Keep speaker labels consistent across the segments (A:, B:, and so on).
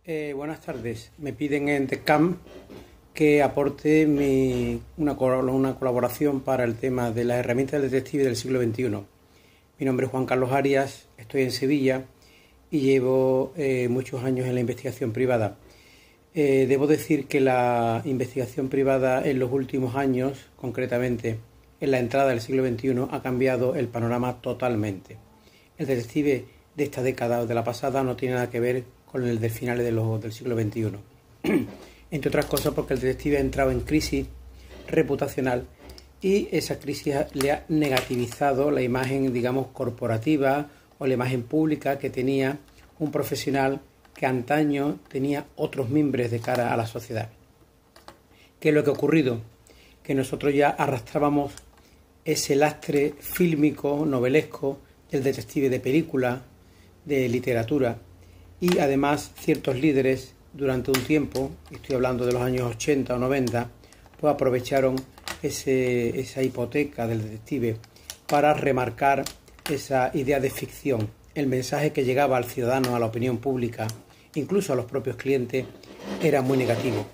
A: Buenas tardes. Me piden en TECCAM que aporte una colaboración para el tema de las herramientas del detective del siglo XXI. Mi nombre es Juan Carlos Arias, estoy en Sevilla y llevo muchos años en la investigación privada. Debo decir que la investigación privada en los últimos años, concretamente en la entrada del siglo XXI, ha cambiado el panorama totalmente. El detective de esta década o de la pasada no tiene nada que ver con el de finales del siglo XXI. Entre otras cosas porque el detective ha entrado en crisis reputacional y esa crisis le ha negativizado la imagen, digamos, corporativa o la imagen pública que tenía un profesional que antaño tenía otros mimbres de cara a la sociedad. ¿Qué es lo que ha ocurrido? Que nosotros ya arrastrábamos ese lastre fílmico, novelesco, del detective de película, de literatura, y además ciertos líderes durante un tiempo, estoy hablando de los años 80 o 90, pues aprovecharon esa hipoteca del detective para remarcar esa idea de ficción. El mensaje que llegaba al ciudadano, a la opinión pública, incluso a los propios clientes, era muy negativo.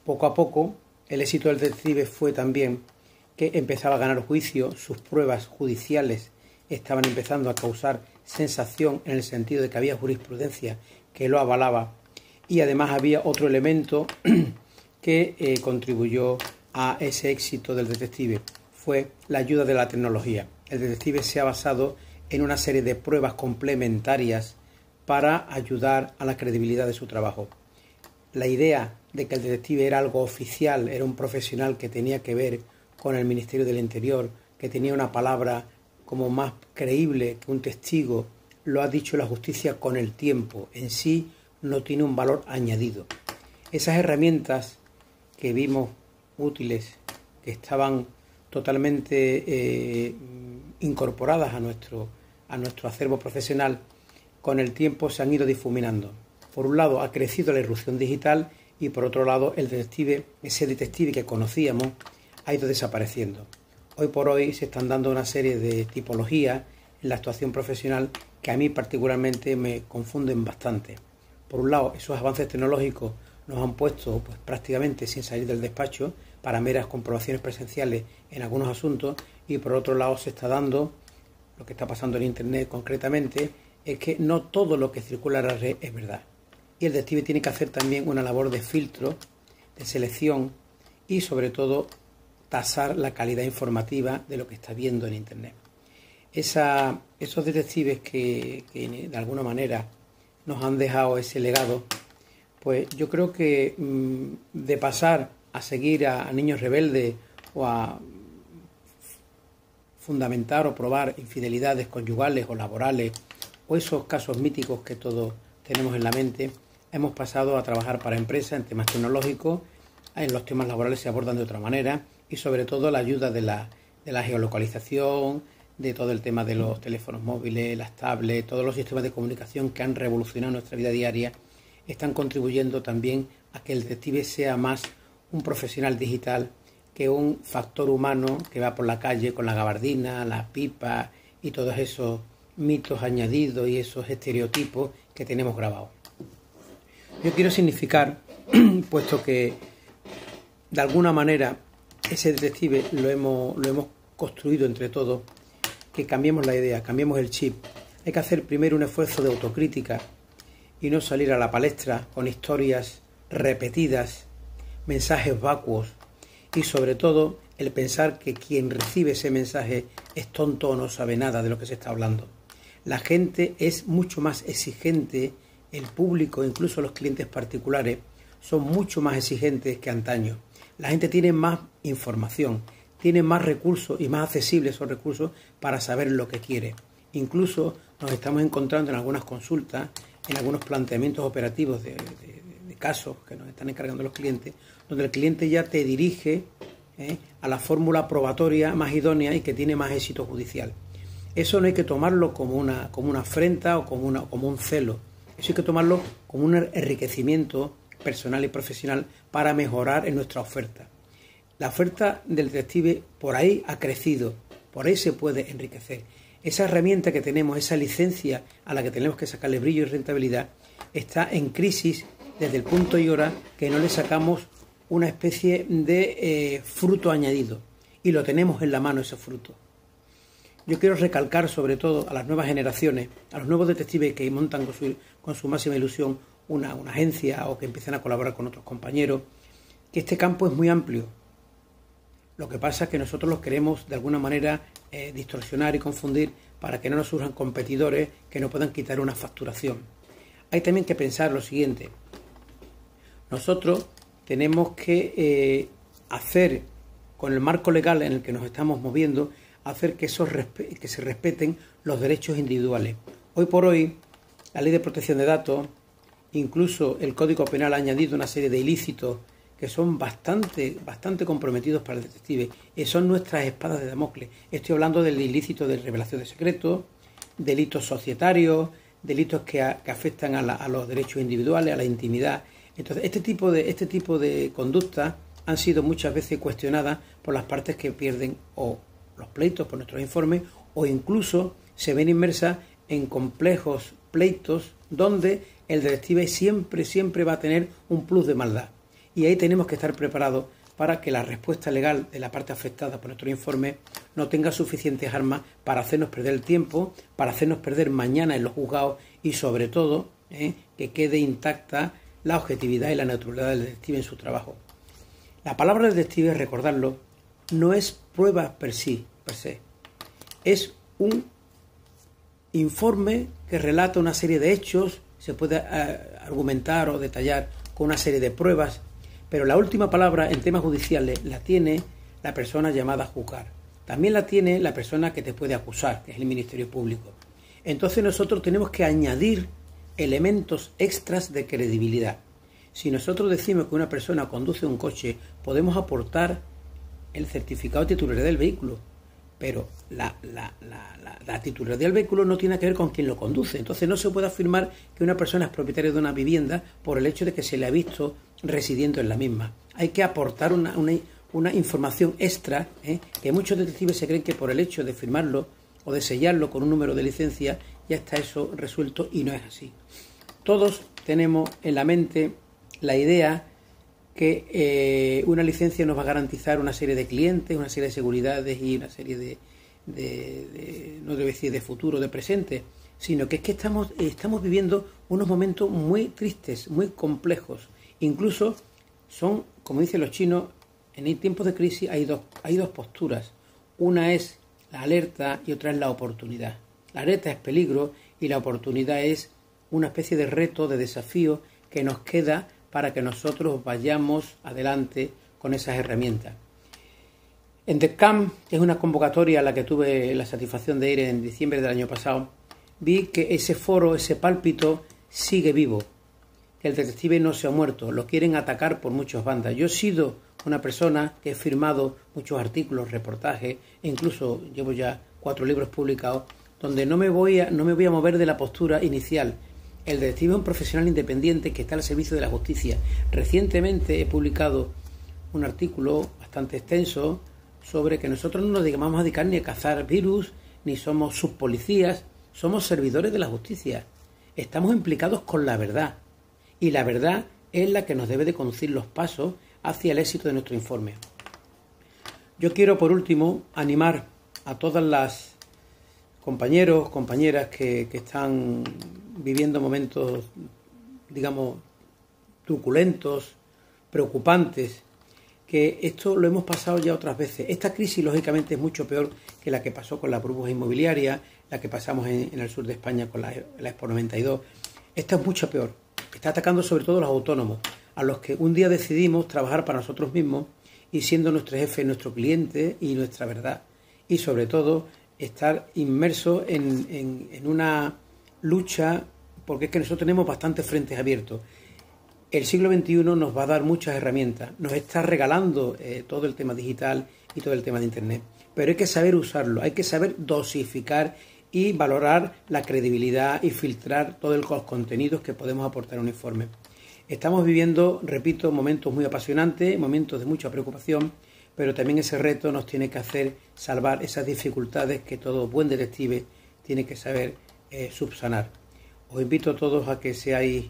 A: Poco a poco, el éxito del detective fue también que empezaba a ganar juicio, sus pruebas judiciales estaban empezando a causar sensación en el sentido de que había jurisprudencia que lo avalaba, y además había otro elemento que contribuyó a ese éxito del detective, fue la ayuda de la tecnología. El detective se ha basado en una serie de pruebas complementarias para ayudar a la credibilidad de su trabajo. La idea de que el detective era algo oficial, era un profesional que tenía que ver con el Ministerio del Interior, que tenía una palabra como más creíble que un testigo, lo ha dicho la justicia con el tiempo, en sí no tiene un valor añadido. Esas herramientas que vimos útiles, que estaban totalmente incorporadas a nuestro acervo profesional, con el tiempo se han ido difuminando. Por un lado ha crecido la irrupción digital y por otro lado ese detective que conocíamos ha ido desapareciendo. Hoy por hoy se están dando una serie de tipologías en la actuación profesional que a mí particularmente me confunden bastante. Por un lado, esos avances tecnológicos nos han puesto pues, prácticamente sin salir del despacho para meras comprobaciones presenciales en algunos asuntos, y por otro lado se está dando, lo que está pasando en Internet concretamente, es que no todo lo que circula en la red es verdad. Y el detective tiene que hacer también una labor de filtro, de selección y sobre todo tasar la calidad informativa de lo que está viendo en Internet. Esos detectives que de alguna manera nos han dejado ese legado, pues yo creo que de pasar a seguir a niños rebeldes o a fundamentar o probar infidelidades conyugales o laborales o esos casos míticos que todos tenemos en la mente, hemos pasado a trabajar para empresas en temas tecnológicos. En los temas laborales se abordan de otra manera, y sobre todo la ayuda de la geolocalización, de todo el tema de los teléfonos móviles, las tablets, todos los sistemas de comunicación que han revolucionado nuestra vida diaria, están contribuyendo también a que el detective sea más un profesional digital que un factor humano que va por la calle con la gabardina, la pipa y todos esos mitos añadidos y esos estereotipos que tenemos grabados. Yo quiero significar, puesto que de alguna manera ese detective lo hemos construido entre todos, que cambiemos la idea, cambiemos el chip. Hay que hacer primero un esfuerzo de autocrítica y no salir a la palestra con historias repetidas, mensajes vacuos y sobre todo el pensar que quien recibe ese mensaje es tonto o no sabe nada de lo que se está hablando. La gente es mucho más exigente, el público, incluso los clientes particulares, son mucho más exigentes que antaño. La gente tiene más información, tiene más recursos y más accesibles esos recursos para saber lo que quiere. Incluso nos estamos encontrando en algunas consultas, en algunos planteamientos operativos de casos que nos están encargando los clientes, donde el cliente ya te dirige a la fórmula probatoria más idónea y que tiene más éxito judicial. Eso no hay que tomarlo como una afrenta o como un celo. Eso hay que tomarlo como un enriquecimiento personal y profesional para mejorar en nuestra oferta. La oferta del detective por ahí ha crecido, por ahí se puede enriquecer. Esa herramienta que tenemos, esa licencia a la que tenemos que sacarle brillo y rentabilidad, está en crisis desde el punto y hora que no le sacamos una especie de fruto añadido, y lo tenemos en la mano ese fruto. Yo quiero recalcar sobre todo a las nuevas generaciones, a los nuevos detectives que montan con su máxima ilusión una agencia o que empiezan a colaborar con otros compañeros, que este campo es muy amplio. Lo que pasa es que nosotros los queremos de alguna manera distorsionar y confundir para que no nos surjan competidores que no puedan quitar una facturación. Hay también que pensar lo siguiente. Nosotros tenemos que hacer, con el marco legal en el que nos estamos moviendo, hacer que se respeten los derechos individuales. Hoy por hoy, la Ley de Protección de Datos, incluso el Código Penal ha añadido una serie de ilícitos que son bastante comprometidos para el detective, y son nuestras espadas de Damocles. Estoy hablando del ilícito de revelación de secretos, delitos societarios, delitos que afectan a los derechos individuales, a la intimidad. Entonces, este tipo de conductas han sido muchas veces cuestionadas por las partes que pierden o los pleitos por nuestros informes, o incluso se ven inmersas en complejos pleitos donde el detective siempre va a tener un plus de maldad. Y ahí tenemos que estar preparados para que la respuesta legal de la parte afectada por nuestro informe no tenga suficientes armas para hacernos perder el tiempo, para hacernos perder mañana en los juzgados y sobre todo que quede intacta la objetividad y la neutralidad del detective en su trabajo. La palabra detective, recordarlo, no es prueba per se. Es un informe que relata una serie de hechos, se puede argumentar o detallar con una serie de pruebas, pero la última palabra en temas judiciales la tiene la persona llamada a juzgar. También la tiene la persona que te puede acusar, que es el Ministerio Público. Entonces nosotros tenemos que añadir elementos extras de credibilidad. Si nosotros decimos que una persona conduce un coche, podemos aportar el certificado de titularidad del vehículo, pero la titularidad del vehículo no tiene que ver con quien lo conduce. Entonces no se puede afirmar que una persona es propietaria de una vivienda por el hecho de que se le ha visto residiendo en la misma. Hay que aportar una información extra, que muchos detectives se creen que por el hecho de firmarlo o de sellarlo con un número de licencia ya está eso resuelto, y no es así. Todos tenemos en la mente la idea que una licencia nos va a garantizar una serie de clientes, una serie de seguridades y una serie no debe decir de futuro, de presente, sino que es que estamos viviendo unos momentos muy tristes, muy complejos. Incluso son, como dicen los chinos, en tiempos de crisis hay dos posturas. Una es la alerta y otra es la oportunidad. La alerta es peligro y la oportunidad es una especie de reto, de desafío que nos queda para que nosotros vayamos adelante con esas herramientas. En DECCAM, que es una convocatoria a la que tuve la satisfacción de ir en diciembre del año pasado, vi que ese foro, ese pálpito, sigue vivo, que el detective no se ha muerto, lo quieren atacar por muchas bandas. Yo he sido una persona que he firmado muchos artículos, reportajes, e incluso llevo ya 4 libros publicados, donde no me voy a mover de la postura inicial. El detective es un profesional independiente que está al servicio de la justicia. Recientemente he publicado un artículo bastante extenso sobre que nosotros no nos vamos a dedicar ni a cazar virus, ni somos subpolicías, somos servidores de la justicia. Estamos implicados con la verdad, y la verdad es la que nos debe de conducir los pasos hacia el éxito de nuestro informe. Yo quiero, por último, animar a todas las compañeros, compañeras que están viviendo momentos, digamos, truculentos, preocupantes, que esto lo hemos pasado ya otras veces. Esta crisis, lógicamente, es mucho peor que la que pasó con la burbuja inmobiliaria, la que pasamos en el sur de España con la Expo 92. Esta es mucho peor. Está atacando sobre todo a los autónomos, a los que un día decidimos trabajar para nosotros mismos y siendo nuestro jefe, nuestro cliente y nuestra verdad. Y sobre todo, estar inmerso en una lucha, porque es que nosotros tenemos bastantes frentes abiertos. El siglo XXI nos va a dar muchas herramientas, nos está regalando todo el tema digital y todo el tema de Internet, pero hay que saber usarlo, hay que saber dosificar y valorar la credibilidad y filtrar todos los contenidos que podemos aportar a un informe. Estamos viviendo, repito, momentos muy apasionantes, momentos de mucha preocupación, pero también ese reto nos tiene que hacer salvar esas dificultades que todo buen detective tiene que saber subsanar. Os invito a todos a que seáis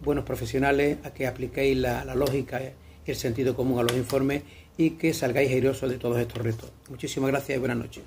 A: buenos profesionales, a que apliquéis la lógica y el sentido común a los informes y que salgáis airosos de todos estos retos. Muchísimas gracias y buenas noches.